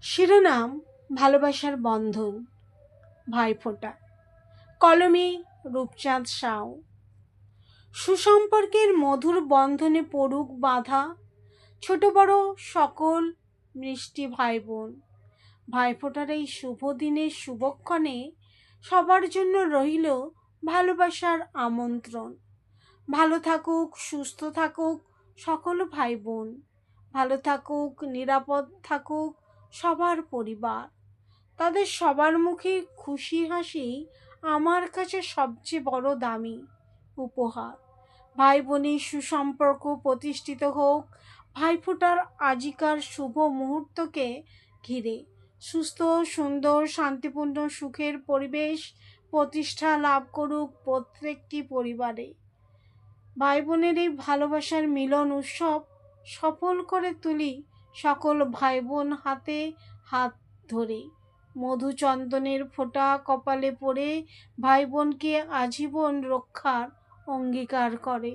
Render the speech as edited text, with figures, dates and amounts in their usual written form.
শিরোনাম: ভালোবাসার বন্ধন, ভাইফোঁটা। কলমে রূপচাঁদ সাউ। সুসম্পর্কের মধুর বন্ধনে পড়ুক বাঁধা ছোট বড় সকল মিষ্টি ভাই বোন। ভাইফোঁটার এই শুভ দিনের শুভক্ষণে সবার জন্য রইল ভালোবাসার আমন্ত্রণ। ভালো থাকুক, সুস্থ থাকুক সকল ভাই বোন। ভালো থাকুক, নিরাপদ থাকুক সবার পরিবার। তাদের সবার মুখে খুশি হাসি আমার কাছে সবচেয়ে বড় দামি উপহার। ভাই বোনের সুসম্পর্ক প্রতিষ্ঠিত হোক ভাইফোঁটার আজিকার শুভ মুহূর্তকে ঘিরে। সুস্থ, সুন্দর, শান্তিপূর্ণ, সুখের পরিবেশ প্রতিষ্ঠা লাভ করুক প্রত্যেকটি পরিবারে। ভাই বোনের এই ভালোবাসার মিলন উৎসব সফল করে তুলি সকল ভাই বোন হাতে হাত ধরে। মধুচন্দনের ফোঁটা কপালে পড়ে ভাই বোনকে আজীবন রক্ষার অঙ্গীকার করে।